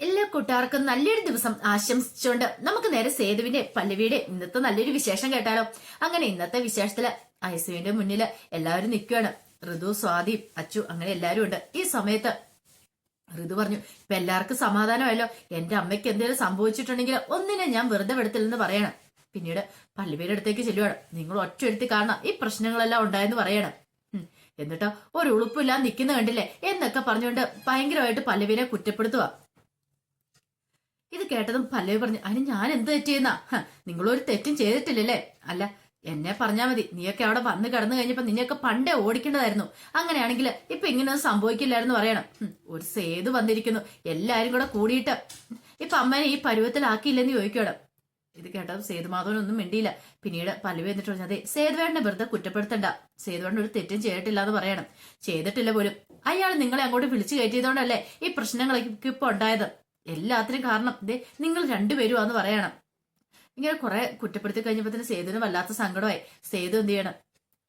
എല്ലാ കൂട്ടുകാർക്കും നല്ലൊരു ദിവസം ആശംസിച്ചുകൊണ്ട് നമുക്ക് നേരെ സേതുവിന്റെ പല്ലവിയുടെ ഇന്നത്തെ നല്ലൊരു വിശേഷം കേട്ടാലോ. അങ്ങനെ ഇന്നത്തെ വിശേഷത്തില് ഐസുവിന്റെ മുന്നില് എല്ലാവരും നിൽക്കുകയാണ്. ഋതു, സ്വാതി, അച്ചു അങ്ങനെ എല്ലാരും ഉണ്ട്. ഈ സമയത്ത് ഋതു പറഞ്ഞു, ഇപ്പൊ എല്ലാവർക്കും സമാധാനമല്ലോ. എന്റെ അമ്മയ്ക്ക് എന്തെങ്കിലും സംഭവിച്ചിട്ടുണ്ടെങ്കിൽ ഒന്നിനെ ഞാൻ വെറുതെ വിടത്തില്ലെന്ന് പറയണം. പിന്നീട് പല്ലവിയുടെ അടുത്തേക്ക് ചെല്ലുവാണ്. നിങ്ങൾ ഒറ്റ എടുത്തി കാരണം ഈ പ്രശ്നങ്ങളെല്ലാം ഉണ്ടായെന്ന് പറയണം. എന്നിട്ടോ ഒരു ഉളുപ്പില്ലാതെ നിൽക്കുന്ന കണ്ടില്ലേ എന്നൊക്കെ പറഞ്ഞുകൊണ്ട് ഭയങ്കരമായിട്ട് പല്ലവിനെ കുറ്റപ്പെടുത്തുക. ഇത് കേട്ടതും പല്ലവി പറഞ്ഞു, അതിന് ഞാൻ എന്ത് തെറ്റിയെന്നാ? നിങ്ങളൊരു തെറ്റും ചെയ്തിട്ടില്ലല്ലേ? അല്ല, എന്നെ പറഞ്ഞാ മതി. നീയൊക്കെ അവിടെ വന്ന് കിടന്നു കഴിഞ്ഞപ്പോ നിന്നെയൊക്കെ പണ്ടേ ഓടിക്കേണ്ടതായിരുന്നു. അങ്ങനെയാണെങ്കിൽ ഇപ്പൊ ഇങ്ങനെയൊന്നും സംഭവിക്കില്ലായിരുന്നു പറയണം. ഒരു സേതു വന്നിരിക്കുന്നു, എല്ലാരും കൂടെ കൂടിയിട്ട് ഇപ്പൊ അമ്മേനെ ഈ പരുവത്തിലാക്കിയില്ലെന്ന് ചോദിക്കണം. ഇത് കേട്ടതും സേതുമാധവനൊന്നും മിണ്ടിയില്ല. പിന്നീട് പല്ലവി എന്നിട്ട് പറഞ്ഞു, അതെ സേതുവേട്ടനെ വെറുതെ കുറ്റപ്പെടുത്തണ്ട. സേതുവേട്ടൻ ഒരു തെറ്റും ചെയ്തിട്ടില്ല എന്ന് പറയണം. ചെയ്തിട്ടില്ല പോലും. അയാൾ നിങ്ങളെ അങ്ങോട്ട് വിളിച്ചു കയറ്റിയതുകൊണ്ടല്ലേ ഈ പ്രശ്നങ്ങളൊക്കെ ഇപ്പൊ ഉണ്ടായത്. എല്ലാത്തിനും കാരണം ഇതേ നിങ്ങൾ രണ്ടുപേരുമാന്ന് പറയണം. ഇങ്ങനെ കുറെ കുറ്റപ്പെടുത്തി കഴിഞ്ഞപ്പോ തന്നെ സേതുവിന് വല്ലാത്ത സങ്കടമായി. സേതു എന്ത് ചെയ്യണം,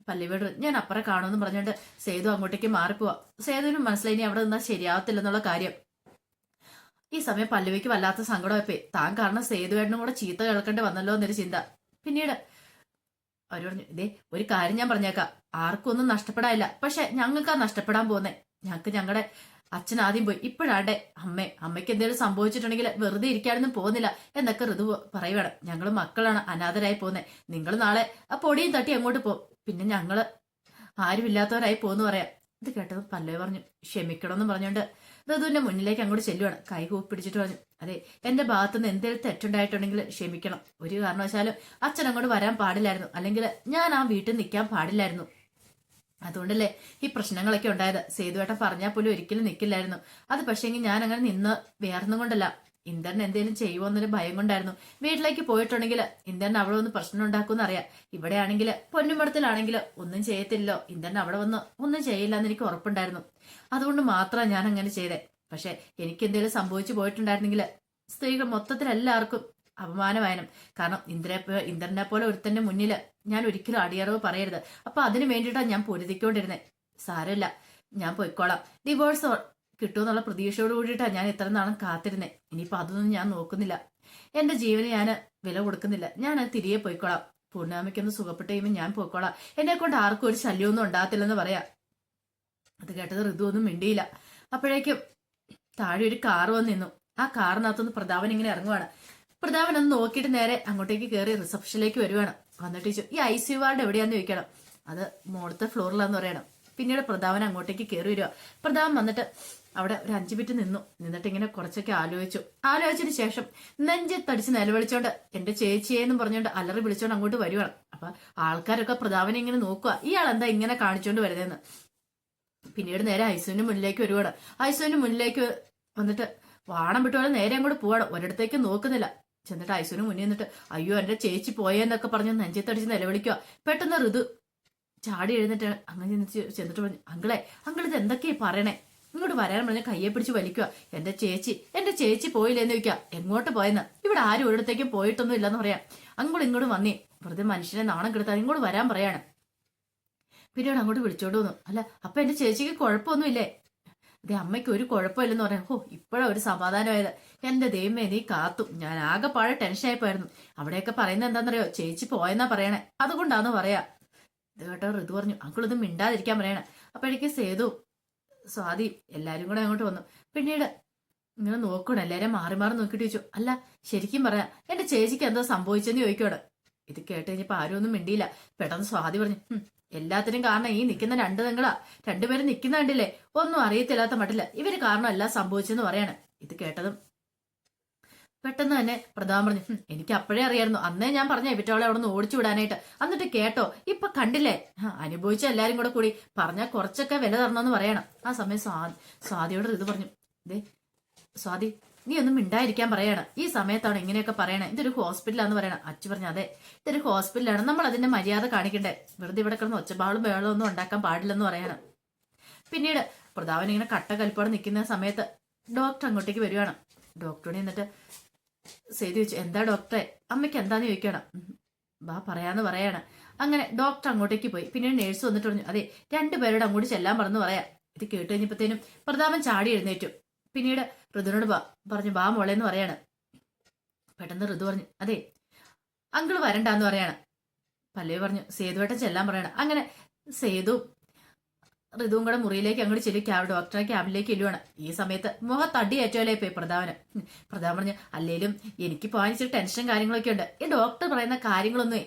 പല്ലവിയോട് ഞാൻ അപ്പുറം കാണുമെന്ന് പറഞ്ഞുകൊണ്ട് സേതു അങ്ങോട്ടേക്ക് മാറിപ്പോവാ. സേതുവിനും മനസ്സിലായി ഇനി അവിടെ നിന്നാൽ ശരിയാവത്തില്ലെന്നുള്ള കാര്യം. ഈ സമയം പല്ലവിക്ക് വല്ലാത്ത സങ്കടമായിപ്പോയി. താൻ കാരണം സേതുവേട്ടനും കൂടെ ചീത്ത കേൾക്കേണ്ടി വന്നല്ലോ എന്നൊരു ചിന്ത. പിന്നീട് അവര് പറഞ്ഞു, ഇതേ ഒരു കാര്യം ഞാൻ പറഞ്ഞേക്കാം, ആർക്കും ഒന്നും നഷ്ടപ്പെടാനില്ല. പക്ഷെ ഞങ്ങൾക്കാ നഷ്ടപ്പെടാൻ പോകുന്നേ. ഞങ്ങൾക്ക് ഞങ്ങളുടെ അച്ഛൻ ആദ്യം പോയി, ഇപ്പോഴാണ്ടേ അമ്മയ്ക്ക് എന്തെങ്കിലും സംഭവിച്ചിട്ടുണ്ടെങ്കിൽ വെറുതെ ഇരിക്കാനൊന്നും പോകുന്നില്ല എന്നൊക്കെ ഋതു പറയുവാണ്. ഞങ്ങള് മക്കളാണ് അനാഥരായി പോകുന്നത്. നിങ്ങൾ നാളെ ആ പൊടിയും തട്ടി അങ്ങോട്ട് പോകും. പിന്നെ ഞങ്ങള് ആരുമില്ലാത്തവരായി പോകുന്നു പറയാം. ഇത് കേട്ടത് പല്ലവി പറഞ്ഞു, ക്ഷമിക്കണമെന്ന് പറഞ്ഞുകൊണ്ട് ഋതുവിന്റെ മുന്നിലേക്ക് അങ്ങോട്ട് ചെല്ലുവാണ്. കൈ കൂപ്പി പിടിച്ചിട്ട് പറഞ്ഞു, അതെ എന്റെ ഭാഗത്തുനിന്ന് എന്തെങ്കിലും തെറ്റുണ്ടായിട്ടുണ്ടെങ്കിൽ ക്ഷമിക്കണം. ഒരു കാരണവശാലും അച്ഛൻ അങ്ങോട്ട് വരാൻ പാടില്ലായിരുന്നു, അല്ലെങ്കിൽ ഞാൻ ആ വീട്ടിൽ നിൽക്കാൻ പാടില്ലായിരുന്നു. അതുകൊണ്ടല്ലേ ഈ പ്രശ്നങ്ങളൊക്കെ ഉണ്ടായത്. സേതുവേട്ടൻ പറഞ്ഞാൽ പോലും ഒരിക്കലും നിൽക്കില്ലായിരുന്നു. അത് പക്ഷേങ്കിൽ ഞാൻ അങ്ങനെ നിന്ന് വേർന്നും കൊണ്ടല്ല, ഇന്ദ്രൻ എന്തെങ്കിലും ചെയ്യുമോന്നൊരു ഭയം കൊണ്ടായിരുന്നു. വീട്ടിലേക്ക് പോയിട്ടുണ്ടെങ്കിൽ ഇന്ദ്രൻ അവിടെ വന്ന് പ്രശ്നം ഉണ്ടാക്കുമെന്ന് അറിയാം. ഇവിടെ ആണെങ്കിൽ പൊന്നുമടത്തിലാണെങ്കിൽ ഒന്നും ചെയ്യത്തില്ലോ, ഇന്ദ്രൻ അവിടെ വന്ന് ഒന്നും ചെയ്യില്ല എന്ന് എനിക്ക് ഉറപ്പുണ്ടായിരുന്നു. അതുകൊണ്ട് മാത്രമാണ് ഞാൻ അങ്ങനെ ചെയ്തേ. പക്ഷെ എനിക്ക് എന്തെങ്കിലും സംഭവിച്ചു പോയിട്ടുണ്ടായിരുന്നെങ്കിൽ സ്ത്രീകൾ മൊത്തത്തിൽ എല്ലാവർക്കും അപമാനമായനും. കാരണം ഇന്ദ്രനെ പോലെ ഒരുത്തന്റെ മുന്നിൽ ഞാൻ ഒരിക്കലും അടിയറവ് പറയരുത്. അപ്പൊ അതിനു വേണ്ടിയിട്ടാണ് ഞാൻ പൊരുതിക്കൊണ്ടിരുന്നേ. സാരമില്ല, ഞാൻ പോയിക്കോളാം. ഡിവോഴ്സ് കിട്ടുമെന്നുള്ള പ്രതീക്ഷയോട് കൂടിയിട്ടാണ് ഞാൻ ഇത്ര നാളും കാത്തിരുന്നേ. ഇനിയിപ്പൊ അതൊന്നും ഞാൻ നോക്കുന്നില്ല. എന്റെ ജീവന് ഞാൻ വില കൊടുക്കുന്നില്ല. ഞാൻ തിരികെ പോയിക്കോളാം. പൂർണ്ണാമയ്ക്കൊന്ന് സുഖപ്പെട്ട് കഴിയുമ്പോൾ ഞാൻ പോയിക്കോളാം. എന്നെ കൊണ്ട് ആർക്കും ഒരു ശല്യമൊന്നും ഉണ്ടാകത്തില്ലെന്ന് പറയാം. അത് കേട്ടത് ഋതു ഒന്നും മിണ്ടിയില്ല. അപ്പോഴേക്കും താഴെ ഒരു കാറ് വന്ന് നിന്നു. ആ കാറിനകത്തുനിന്ന് പ്രതാപൻ ഇങ്ങനെ ഇറങ്ങുവാണ്. പ്രതാപൻ ഒന്ന് നോക്കിയിട്ട് നേരെ അങ്ങോട്ടേക്ക് കയറി റിസപ്ഷനിലേക്ക് വരുവാണ്. വന്നിട്ട് ചോദിച്ചു, ഈ ICU വാർഡ് എവിടെയാന്ന് ചോദിക്കണം. അത് മോളത്തെ ഫ്ലോറിലാന്ന് പറയണം. പിന്നീട് പ്രതാപൻ അങ്ങോട്ടേക്ക് കയറി വരിക. പ്രതാപൻ വന്നിട്ട് അവിടെ ഒരു 5 മിനിറ്റ് നിന്നിട്ട് ഇങ്ങനെ കുറച്ചൊക്കെ ആലോചിച്ചതിന് ശേഷം നെഞ്ചത്തടിച്ച് നിലവിളിച്ചോണ്ട് എന്റെ ചേച്ചിയെന്നും പറഞ്ഞോണ്ട് അലറി വിളിച്ചോണ്ട് അങ്ങോട്ട് വരുവാണ്. അപ്പൊ ആൾക്കാരൊക്കെ പ്രതാപനെ ഇങ്ങനെ നോക്കുക, ഇയാൾ എന്താ ഇങ്ങനെ കാണിച്ചോണ്ട് വരുന്നതെന്ന്. പിന്നീട് നേരെ ഐസുവിന്റെ മുന്നിലേക്ക് വരുവാണ്. ഐസുവിന്റെ മുന്നിലേക്ക് വന്നിട്ട് വാണം വിട്ടുപോലെ നേരെ അങ്ങോട്ട് പോവാണ്. ഒരിടത്തേക്ക് നോക്കുന്നില്ല. ചെന്നിട്ട് ഐസുവിന് മുന്നിൽ നിന്നിട്ട് അയ്യോ എന്റെ ചേച്ചി പോയെന്നൊക്കെ പറഞ്ഞ് നെഞ്ചത്തടിച്ച് നിലവിളിക്കുക. പെട്ടെന്ന് ഋതു ചാടി എഴുന്നിട്ട് അങ്ങനെ ചെന്നിട്ട് പറഞ്ഞു, അങ്കിളിത് എന്തൊക്കെയാ പറയണേ? ഇങ്ങോട്ട് വരാൻ പറഞ്ഞ കയ്യെ പിടിച്ച് വലിക്കുക. എന്റെ ചേച്ചി പോയില്ലേന്ന് ചോദിക്കുക. എങ്ങോട്ട് പോയെന്ന്? ഇവിടെ ആരും ഒരിടത്തേക്കും പോയിട്ടൊന്നും ഇല്ലെന്ന് പറയാം. ഇങ്ങോട്ട് വന്നേ, വെറുതെ മനുഷ്യനെ നാണം കെടുത്താൽ ഇങ്ങോട്ട് വരാൻ പറയാണ്. പിന്നീട് അങ്ങോട്ട് വിളിച്ചോണ്ട് വന്നു. അല്ല അപ്പൊ എന്റെ ചേച്ചിക്ക് കുഴപ്പമൊന്നുമില്ലേ? അതെ അമ്മയ്ക്ക് ഒരു കുഴപ്പമില്ലെന്ന് പറയാം. ഇപ്പോഴാ ഒരു സമാധാനമായത്. എന്റെ ദൈവമേ നീ കാത്തു. ഞാൻ ആകെ പാഴെ ടെൻഷനായി പോയിരുന്നു. അവിടെയൊക്കെ പറയുന്നത് എന്താണെന്നറിയോ, ചേച്ചി പോയെന്നാ പറയണേ, അതുകൊണ്ടാന്ന് പറയാ. ഇത് കേട്ടോ ഋതു പറഞ്ഞു, അങ്കിളൊന്നും മിണ്ടാതിരിക്കാൻ പറയണേ. അപ്പോഴേക്ക് സേതു, സ്വാതി എല്ലാരും കൂടെ അങ്ങോട്ട് വന്നു. പിന്നീട് ഇങ്ങനെ നോക്കണം, എല്ലാരും മാറി നോക്കിട്ട് ചോദിച്ചു, അല്ല ശരിക്കും പറയാം എന്റെ ചേച്ചിക്ക് എന്തോ സംഭവിച്ചെന്ന് ചോദിക്കോടെ. ഇത് കേട്ട് കഴിഞ്ഞപ്പോ ആരും ഒന്നും മിണ്ടിയില്ല. പെട്ടെന്ന് സ്വാതി പറഞ്ഞു, എല്ലാത്തിനും കാരണം ഈ നിൽക്കുന്ന രണ്ടുപേരും നിൽക്കുന്ന കണ്ടില്ലേ, ഒന്നും അറിയത്തില്ലാത്ത മട്ടില്ല. ഇവര് കാരണം എല്ലാം സംഭവിച്ചെന്ന് പറയാണ്. ഇത് കേട്ടതും പെട്ടെന്ന് തന്നെ പ്രധാനം പറഞ്ഞു, എനിക്ക് അപ്പോഴേ അറിയായിരുന്നു. അന്നേ ഞാൻ പറഞ്ഞ ഇവറ്റോളെ അവിടെ നിന്ന് ഓടിച്ചു വിടാനായിട്ട്. എന്നിട്ട് കേട്ടോ ഇപ്പൊ കണ്ടില്ലേ, അനുഭവിച്ച എല്ലാരും കൂടി പറഞ്ഞാൽ കുറച്ചൊക്കെ വില തരണമെന്ന് പറയണം. ആ സമയം സ്വാതിയോട് ഇത് പറഞ്ഞു, ദേ സ്വാതി നീ ഒന്നും മിണ്ടായിരിക്കാൻ പറയാണ്. ഈ സമയത്താണ് ഇങ്ങനെയൊക്കെ പറയണേ. ഇതൊരു ഹോസ്പിറ്റലാന്ന് പറയണം. അച്ചു പറഞ്ഞു, അതെ ഇതൊരു ഹോസ്പിറ്റലാണ്, നമ്മൾ അതിന്റെ മര്യാദ കാണിക്കണ്ടേ. വെറുതെ ഇവിടെ കിടന്ന് ഒച്ചപ്പാളും ബഹളവും ഒന്നും ഉണ്ടാക്കാൻ പാടില്ലെന്ന് പറയണം. പിന്നീട് പ്രതാപൻ ഇങ്ങനെ കട്ട കലിപ്പോടെ നിൽക്കുന്ന സമയത്ത് ഡോക്ടർ അങ്ങോട്ടേക്ക് വരുവാണ്. ഡോക്ടറോട് എന്നിട്ട് സേതു ചോദിച്ചു, എന്താ ഡോക്ടറെ, അമ്മയ്ക്ക് എന്താന്ന് ചോദിക്കണം. വാ പറയാന്ന് പറയാണ്. അങ്ങനെ ഡോക്ടർ അങ്ങോട്ടേക്ക് പോയി. പിന്നീട് നേഴ്സ് വന്നിട്ട് പറഞ്ഞു, അതെ രണ്ടുപേരോട് അങ്ങോട്ട് ചെല്ലാൻ പറഞ്ഞു പറയാം. ഇത് കേട്ട് കഴിഞ്ഞപ്പോഴത്തേനും പ്രതാപൻ ചാടി എഴുന്നേറ്റു. പിന്നീട് ഋതുവിനോട് പറഞ്ഞു വാ മോളെ എന്ന് പറയാണ്. പെട്ടെന്ന് ഋതു പറഞ്ഞു അതെ അങ്കിള് വരണ്ടാന്ന് പറയാണ്. പല്ലവി പറഞ്ഞു സേതുവേട്ടൻ ചെല്ലാൻ പറയണം. അങ്ങനെ സേതു ഋതുവും കൂടെ മുറിയിലേക്ക് അങ്ങോട്ട് ചെല്ലി ഡോക്ടറെ ക്യാബിനിലേക്ക് ചെല്ലുവാണ്. ഈ സമയത്ത് മുഖത്തടി ഏറ്റവുമല്ലേ പോയി പ്രധാവന്. പ്രധാൻ പറഞ്ഞു അല്ലേലും എനിക്ക് പോകാൻ ഇച്ചിരി ടെൻഷൻ കാര്യങ്ങളൊക്കെ ഉണ്ട്. ഈ ഡോക്ടർ പറയുന്ന കാര്യങ്ങളൊന്നും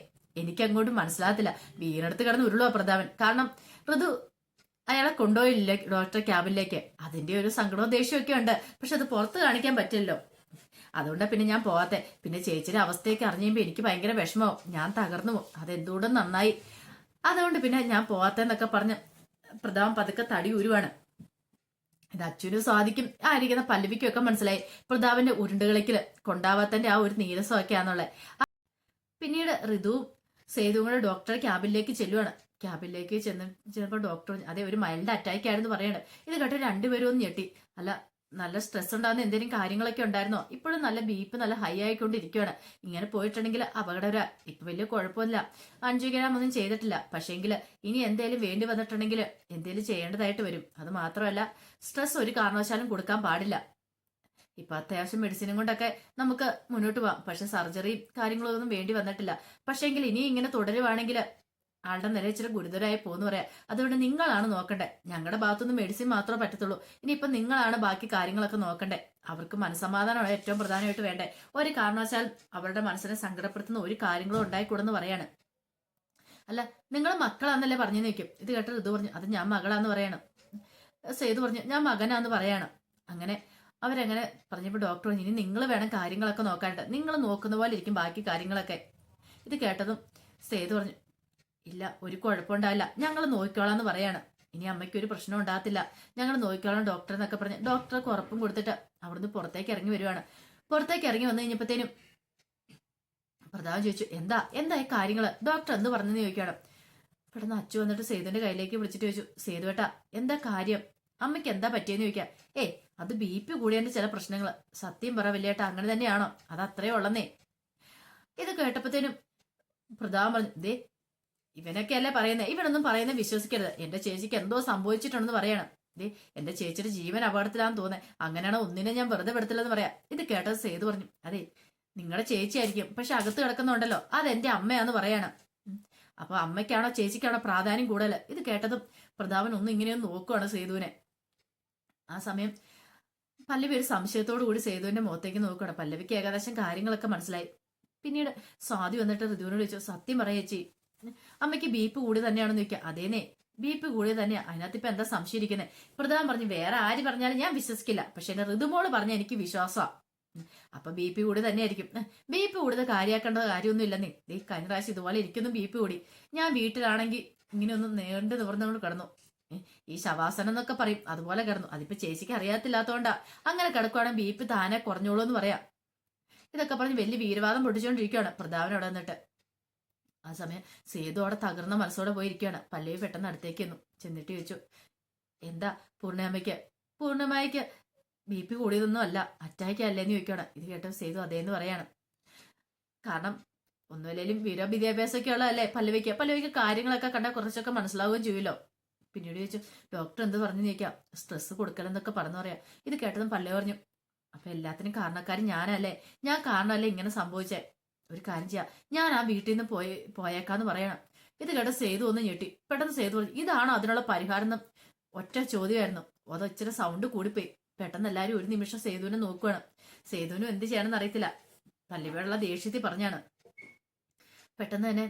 എനിക്ക് അങ്ങോട്ട് മനസ്സിലാകത്തില്ല. വീണെടുത്ത് കിടന്ന് ഉരുളുവാ പ്രധാവൻ. കാരണം ഋതു അയാളെ കൊണ്ടുപോയില്ല ഡോക്ടറെ ക്യാബിനിലേക്ക്. അതിന്റെ ഒരു സങ്കടവും ദേഷ്യമൊക്കെ ഉണ്ട്. പക്ഷെ അത് പുറത്ത് കാണിക്കാൻ പറ്റില്ലല്ലോ. അതുകൊണ്ടാ പിന്നെ ഞാൻ പോവാത്തെ. പിന്നെ ചേച്ചിയുടെ അവസ്ഥയൊക്കെ അറിഞ്ഞുമ്പോ എനിക്ക് ഭയങ്കര വിഷമവും. ഞാൻ തകർന്നു പോകും. അതെന്തുകൊണ്ടും നന്നായി. അതുകൊണ്ട് പിന്നെ ഞാൻ പോവാത്തെന്നൊക്കെ പറഞ്ഞ് പ്രധാൻ പതുക്കെ തടി ഉരുവാണ്. ഇത് അച്ഛനും സാധിക്കും ആയിരിക്കുന്ന പല്ലവിക്കും ഒക്കെ മനസ്സിലായി പ്രതാപന്റെ ഉരുണ്ടുകളിക്കല് കൊണ്ടാവാത്തന്റെ ആ ഒരു നീരസമൊക്കെയാന്നുള്ളത്. പിന്നീട് ഋതുവും സേതുവും കൂടെ ഡോക്ടറെ ക്യാബിനിലേക്ക് ചെല്ലുവാണ്. ക്യാബിനിലേക്ക് ചെന്നപ്പോൾ ഡോക്ടർ അതെ ഒരു മൈൽഡ് അറ്റാക്ക് ആയിരുന്നു പറയണത്. ഇത് കേട്ട് രണ്ടുപേരും ഒന്ന് ഞെട്ടി. അല്ല നല്ല സ്ട്രെസ് ഉണ്ടാകുന്ന എന്തെങ്കിലും കാര്യങ്ങളൊക്കെ ഉണ്ടായിരുന്നോ? ഇപ്പോഴും നല്ല ബീപ്പ് നല്ല ഹൈ ആയിക്കൊണ്ടിരിക്കുകയാണ്. ഇങ്ങനെ പോയിട്ടുണ്ടെങ്കിൽ അപകടകര. ഇപ്പൊ വലിയ കുഴപ്പമില്ല, 5 ഗ്രാം ഒന്നും ചെയ്തിട്ടില്ല. പക്ഷേങ്കിൽ ഇനി എന്തേലും വേണ്ടി വന്നിട്ടുണ്ടെങ്കിൽ എന്തേലും ചെയ്യേണ്ടതായിട്ട് വരും. അത് മാത്രമല്ല സ്ട്രെസ് ഒരു കാരണവശാലും കൊടുക്കാൻ പാടില്ല. ഇപ്പൊ അത്യാവശ്യം മെഡിസിനും കൊണ്ടൊക്കെ നമുക്ക് മുന്നോട്ട് പോവാം. പക്ഷെ സർജറിയും കാര്യങ്ങളൊന്നും വേണ്ടി വന്നിട്ടില്ല. പക്ഷേങ്കിൽ ഇനി ഇങ്ങനെ തുടരുവാണെങ്കിൽ ആളുടെ നില ഇച്ചിരി ഗുരുതരമായി പോകുന്നു പറയാം. അതുകൊണ്ട് നിങ്ങളാണ് നോക്കണ്ടേ. ഞങ്ങളുടെ ഭാഗത്തുനിന്ന് മെഡിസിൻ മാത്രമേ പറ്റത്തുള്ളൂ. ഇനിയിപ്പൊ നിങ്ങളാണ് ബാക്കി കാര്യങ്ങളൊക്കെ നോക്കണ്ടേ. അവർക്ക് മനസ്സമാധാനമാണ് ഏറ്റവും പ്രധാനമായിട്ട് വേണ്ടേ. ഒരു കാരണവശാൽ അവരുടെ മനസ്സിനെ സങ്കടപ്പെടുത്തുന്ന ഒരു കാര്യങ്ങളും ഉണ്ടായിക്കൂടെന്ന് പറയാണ്. അല്ല നിങ്ങൾ മക്കളാന്നല്ലേ പറഞ്ഞു നിൽക്കും. ഇത് കേട്ടത് ഇത് പറഞ്ഞു അത് ഞാൻ മകളാന്ന് പറയണം. സേതു പറഞ്ഞു ഞാൻ മകനാന്ന് പറയാണ്. അങ്ങനെ അവരങ്ങനെ പറഞ്ഞപ്പോൾ ഡോക്ടർ പറഞ്ഞു ഇനി നിങ്ങൾ വേണം കാര്യങ്ങളൊക്കെ നോക്കാനായിട്ട്. നിങ്ങൾ നോക്കുന്ന പോലെ ഇരിക്കും ബാക്കി കാര്യങ്ങളൊക്കെ. ഇത് കേട്ടതും സേതു പറഞ്ഞു ഇല്ല ഒരു കുഴപ്പമുണ്ടാവില്ല, ഞങ്ങൾ നോക്കിക്കോളാന്ന് പറയാണ്. ഇനി അമ്മയ്ക്ക് ഒരു പ്രശ്നം ഉണ്ടാകത്തില്ല, ഞങ്ങൾ നോക്കിക്കോളാം ഡോക്ടർ എന്നൊക്കെ പറഞ്ഞ് ഡോക്ടർക്ക് ഉറപ്പും കൊടുത്തിട്ട് അവിടുന്ന് പുറത്തേക്ക് ഇറങ്ങി വരുവാണ്. പുറത്തേക്ക് ഇറങ്ങി വന്നു കഴിഞ്ഞപ്പോഴത്തേനും പ്രതാപൻ ചോദിച്ചു എന്തായി കാര്യങ്ങള് ഡോക്ടർ എന്ത് പറഞ്ഞെന്ന് ചോദിക്കണം. പെട്ടെന്ന് അച്ചു വന്നിട്ട് സേതുവിന്റെ കയ്യിലേക്ക് വിളിച്ചിട്ട് ചോദിച്ചു സേതുവേട്ടാ എന്താ കാര്യം, അമ്മയ്ക്ക് എന്താ പറ്റിയെന്ന് ചോദിക്കാം. അത് BP കൂടിയതിന്റെ ചില പ്രശ്നങ്ങള്. സത്യം പറ വലിയേട്ടാ അങ്ങനെ തന്നെയാണോ? അത് അത്രേ ഉള്ളന്നേ. ഇത് കേട്ടപ്പോഴത്തേനും പ്രതാപൻ പറഞ്ഞു ദേ ഇവനൊക്കെ അല്ലേ പറയുന്നത്, ഇവനൊന്നും പറയുന്നത് വിശ്വസിക്കരുത്. എന്റെ ചേച്ചിക്ക് എന്തോ സംഭവിച്ചിട്ടുണ്ടെന്ന് പറയണം. ദേ എന്റെ ചേച്ചിയുടെ ജീവൻ അപകടത്തിലാന്ന് തോന്നുന്നത്. അങ്ങനെയാണോ ഒന്നിനെ ഞാൻ വെറുതെ പെടുത്തില്ലെന്ന് പറയാം. ഇത് കേട്ടത് സേതു പറഞ്ഞു അതെ നിങ്ങളുടെ ചേച്ചിയായിരിക്കും, പക്ഷെ അകത്ത് കിടക്കുന്നുണ്ടല്ലോ അതെന്റെ അമ്മയാന്ന് പറയണം. അപ്പൊ അമ്മയ്ക്കാണോ ചേച്ചിക്കാണോ പ്രാധാന്യം കൂടുതൽ? ഇത് കേട്ടതും പ്രതാപൻ ഒന്നും ഇങ്ങനെയൊന്നും നോക്കുവാണ് സേതുവിനെ. ആ സമയം പല്ലവി ഒരു സംശയത്തോടു കൂടി സേതുവിന്റെ മുഖത്തേക്ക് നോക്കുകയാണ്. പല്ലവിക്ക് ഏകദേശം കാര്യങ്ങളൊക്കെ മനസ്സിലായി. പിന്നീട് സ്വാതി വന്നിട്ട് ഋതുവിനോട് ചോദിച്ചു സത്യം പറയേച്ചി അമ്മയ്ക്ക് BP കൂടി തന്നെയാണെന്ന് ചോദിക്കുക. അതേനെ BP കൂടി തന്നെയാ, അതിനകത്ത് ഇപ്പൊ എന്താ സംശയം ഇരിക്കുന്നത്? പ്രധാൻ പറഞ്ഞു വേറെ ആര് പറഞ്ഞാലും ഞാൻ വിശ്വസിക്കില്ല, പക്ഷെ എന്റെ ഋതുമോള് പറഞ്ഞ എനിക്ക് വിശ്വാസമാണ്. അപ്പൊ BP കൂടി തന്നെയായിരിക്കും. BP കൂടുതൽ കാര്യമാക്കേണ്ട കാര്യമൊന്നും ഇല്ലെന്നേ. കഴിഞ്ഞ പ്രാവശ്യം ഇതുപോലെ എനിക്കൊന്നും BP കൂടി. ഞാൻ വീട്ടിലാണെങ്കിൽ ഇങ്ങനെ ഒന്ന് നീണ്ടു നിവർന്നുകൊണ്ട് കിടന്നു. ഈ ശവാസനം എന്നൊക്കെ പറയും അതുപോലെ കിടന്നു. അതിപ്പോ ചേച്ചിക്ക് അറിയാത്തില്ലാത്തോണ്ടാ. അങ്ങനെ കിടക്കുവാണെങ്കിൽ BP താനെ കുറഞ്ഞോളൂ എന്ന് പറയാം. ഇതൊക്കെ പറഞ്ഞ് വലിയ വീരവാദം പൊട്ടിച്ചുകൊണ്ടിരിക്കുകയാണ് പ്രതാപൻ അവിടെ നിന്നിട്ട്. ആ സമയം സേതു അവിടെ തകർന്ന മനസ്സോടെ പോയിരിക്കുകയാണ്. പല്ലവി പെട്ടെന്ന് അടുത്തേക്ക് ചെന്നിട്ട് ചോദിച്ചു എന്താ പൂർണ്ണമായിക്ക് BP കൂടിയതൊന്നും അല്ല, അറ്റാക്ക് അല്ലേന്ന് ചോദിക്കുകയാണ്. ഇത് കേട്ടോ സേതു അതേന്ന് പറയാണ്. കാരണം ഒന്നുമില്ലേലും വിദ്യാഭ്യാസമൊക്കെ ഉള്ളതല്ലേ പല്ലവിക്ക് കാര്യങ്ങളൊക്കെ കണ്ടാൽ കുറച്ചൊക്കെ മനസ്സിലാവുകയും ചെയ്യുമല്ലോ. പിന്നീട് ചോദിച്ചു ഡോക്ടർ എന്ത് പറഞ്ഞു ചോദിക്കാം. സ്ട്രെസ് കൊടുക്കലെന്നൊക്കെ പറഞ്ഞു പറയാം. ഇത് കേട്ടതും പല്ലവി പറഞ്ഞു അപ്പൊ എല്ലാത്തിനും കാരണക്കാരി ഞാനല്ലേ, ഞാൻ കാരണമല്ലേ ഇങ്ങനെ സംഭവിച്ചേ. ഒരു കാര്യം ചെയ്യാം, ഞാൻ ആ വീട്ടിൽ നിന്ന് പോയേക്കാന്ന് പറയണം. ഇത് കേട്ട സേതു ഒന്ന് ഞെട്ടി. പെട്ടെന്ന് സേതു പറഞ്ഞു ഇതാണോ അതിനുള്ള പരിഹാരം എന്ന് ഒറ്റ ചോദ്യമായിരുന്നു. അത് ഇച്ചിരി സൗണ്ട് കൂടിപ്പോയി. പെട്ടെന്ന് എല്ലാവരും ഒരു നിമിഷം സേതുവിനെ നോക്കുകയാണ്. സേതുവിനും എന്ത് ചെയ്യണമെന്ന് അറിയത്തില്ല. പല്ലവിയോടുള്ള ദേഷ്യത്തിൽ പറഞ്ഞാണ്. പെട്ടെന്ന് തന്നെ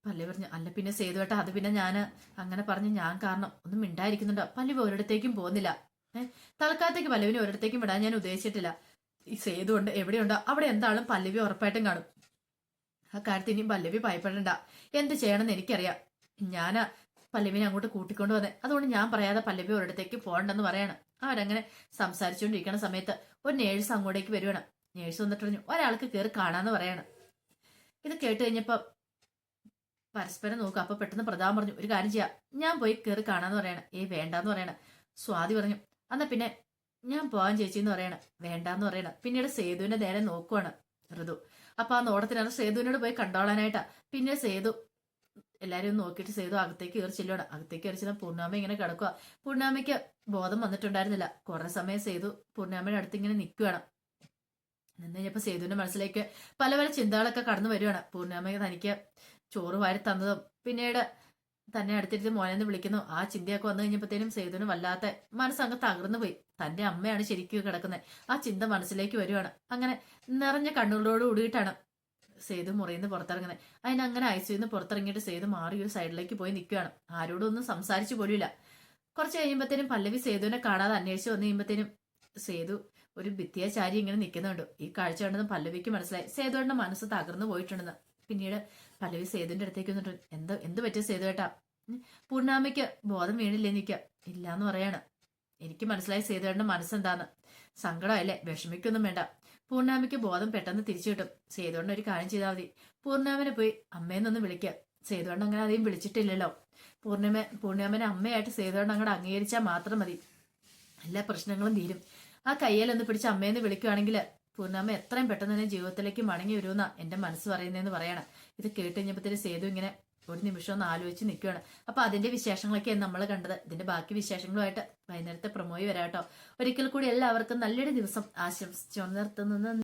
പല്ലവി പറഞ്ഞു അല്ല പിന്നെ സേതുവേട്ടാ അത് പിന്നെ ഞാൻ അങ്ങനെ പറഞ്ഞു ഞാൻ കാരണം ഒന്നും മിണ്ടായിരിക്കുന്നുണ്ടോ. പല്ലവി ഒരിടത്തേക്കും പോകുന്നില്ല. തൽക്കാലത്തേക്ക് പല്ലവിനെ ഒരിടത്തേക്കും വിടാൻ ഞാൻ ഉദ്ദേശിച്ചിട്ടില്ല. ഈ സേതു ഉണ്ട് എവിടെയുണ്ടോ അവിടെ എന്താളും പല്ലവി ഉറപ്പായിട്ടും കാണും. ആ കാര്യത്തിൽ ഇനിയും പല്ലവി ഭയപ്പെടണ്ട. എന്ത് ചെയ്യണമെന്ന് എനിക്കറിയാം. ഞാൻ പല്ലവിനെ അങ്ങോട്ട് കൂട്ടിക്കൊണ്ട് വന്നേ, അതുകൊണ്ട് ഞാൻ പറയാതെ പല്ലവി ഒരിടത്തേക്ക് പോകണ്ടെന്ന് പറയാണ്. അവരങ്ങനെ സംസാരിച്ചുകൊണ്ടിരിക്കുന്ന സമയത്ത് ഒരു നേഴ്സ് അങ്ങോട്ടേക്ക് വരുവാണ്. നേഴ്സ് വന്നിട്ട് പറഞ്ഞു ഒരാൾക്ക് കയറി കാണാന്ന് പറയാണ്. ഇത് കേട്ട് കഴിഞ്ഞപ്പോ പരസ്പരം നോക്കുക. അപ്പൊ പെട്ടെന്ന് പ്രതാപൻ പറഞ്ഞു ഒരു കാര്യം ചെയ്യാം, ഞാൻ പോയി കയറി കാണാന്ന് പറയണ. വേണ്ടാന്ന് പറയണ. സ്വാതി പറഞ്ഞു എന്നാ പിന്നെ ഞാൻ പോവാൻ ചേച്ചിന്ന് പറയണ. വേണ്ടാന്ന് പറയണ. പിന്നീട് സേതുവിന്റെ നേരെ നോക്കുവാണ് ഋതു. അപ്പൊ ആ നോടത്തിനാണ് സേതുവിനോട് പോയി കണ്ടോളാനായിട്ടാ. പിന്നെ സേതു എല്ലാരും ഒന്ന് നോക്കിയിട്ട് സേതു അകത്തേക്ക് കയറി ചെല്ലുവാണ്. അകത്തേക്ക് കയറി ചെല്ലാൻ പൂർണ്ണാമ ഇങ്ങനെ കിടക്കുക. പൂർണ്ണാമയ്ക്ക് ബോധം വന്നിട്ടുണ്ടായിരുന്നില്ല. കുറെ സമയം സേതു പൂർണ്ണാമയുടെ അടുത്ത് ഇങ്ങനെ നിൽക്കുകയാണ്. നിന്ന് കഴിഞ്ഞപ്പോ സേതുവിന്റെ മനസ്സിലേക്ക് പല പല ചിന്തകളൊക്കെ കടന്നു വരുവാണ്. പൂർണ്ണാമയ്ക്ക് തനിക്ക് ചോറ് വാരി തന്നതും പിന്നീട് തന്നെ അടുത്തിരുത്തി മോനെന്ന് വിളിക്കുന്നു, ആ ചിന്തയൊക്കെ വന്നു കഴിഞ്ഞപ്പോഴത്തേനും സേതുവിന് വല്ലാത്ത മനസ്സങ്ങ് തകർന്നു പോയി. തന്റെ അമ്മയാണ് ശരിക്കും കിടക്കുന്നത്. ആ ചിന്ത മനസ്സിലേക്ക് വരുവാണ്. അങ്ങനെ നിറഞ്ഞ കണ്ണുകളോട് കൂടിയിട്ടാണ് സേതു മുറിയിൽ നിന്ന് പുറത്തിറങ്ങുന്നത്. അതിനങ്ങനെ ഐസിയുന്ന് പുറത്തിറങ്ങിയിട്ട് സേതു മാറി ഒരു സൈഡിലേക്ക് പോയി നിൽക്കുകയാണ്. ആരോടും ഒന്നും സംസാരിച്ചു പോലുമില്ല. കുറച്ച് കഴിയുമ്പോഴത്തേനും പല്ലവി സേതുവിനെ കാണാതെ അന്വേഷിച്ച് വന്നു കഴിയുമ്പോഴത്തേനും സേതു ഒരു ഭിത്തിയെ ചാരി ഇങ്ങനെ നിൽക്കുന്നുണ്ട്. ഈ കാഴ്ച കണ്ടെന്ന് പല്ലവിക്ക് മനസ്സിലായി സേതുവിന്റെ മനസ്സ് തകർന്നു പോയിട്ടുണ്ടെന്ന്. പിന്നീട് പല്ലവി സേതുവിന്റെ അടുത്തേക്ക് വന്നിട്ട് എന്ത് പറ്റിയ സേതുവേട്ടാ? പൂർണ്ണാമയ്ക്ക് ബോധം വീണില്ലേ? നിൽക്കുക ഇല്ലാന്ന് പറയാണ്. എനിക്ക് മനസ്സിലായി സേതുവേട്ടന്റെ മനസ്സെന്താന്ന്. സങ്കടമല്ലേ? വിഷമിക്കൊന്നും വേണ്ട. പൂർണ്ണാമയ്ക്ക് ബോധം പെട്ടെന്ന് തിരിച്ചു കിട്ടും. സേതുവേട്ടൻ ഒരു കാര്യം ചെയ്താൽ മതി. പൂർണ്ണാമനെ പോയി അമ്മയെന്നൊന്ന് വിളിക്കുക. സേതുവേട്ടൻ അങ്ങനെ അധികം വിളിച്ചിട്ടില്ലല്ലോ. പൂർണ്ണാമനെ അമ്മയായിട്ട് സേതുവേട്ടൻ അങ്ങോട്ട് അംഗീകരിച്ചാൽ മാത്രം മതി. എല്ലാ പ്രശ്നങ്ങളും തീരും. ആ കയ്യിലൊന്ന് പിടിച്ച് അമ്മയെന്ന് വിളിക്കുവാണെങ്കിൽ പൂർണ്ണാമ എത്രയും പെട്ടെന്ന് തന്നെ ജീവിതത്തിലേക്ക് മടങ്ങി വരുമെന്നാ എന്റെ മനസ്സ് പറയുന്നതെന്ന് പറയണം. ഇത് കേട്ട് കഴിഞ്ഞപ്പോഴത്തേന് സേതു ഇങ്ങനെ ഒരു നിമിഷം ഒന്ന് ആലോചിച്ച് നിൽക്കുകയാണ്. അപ്പൊ അതിന്റെ വിശേഷങ്ങളൊക്കെയാണ് നമ്മൾ കണ്ടത്. ഇതിന്റെ ബാക്കി വിശേഷങ്ങളുമായിട്ട് വൈകുന്നേരത്തെ പ്രൊമോയി വരാട്ടോ. ഒരിക്കൽ കൂടി എല്ലാവർക്കും നല്ലൊരു ദിവസം ആശംസിച്ചു നിർത്തുന്നു.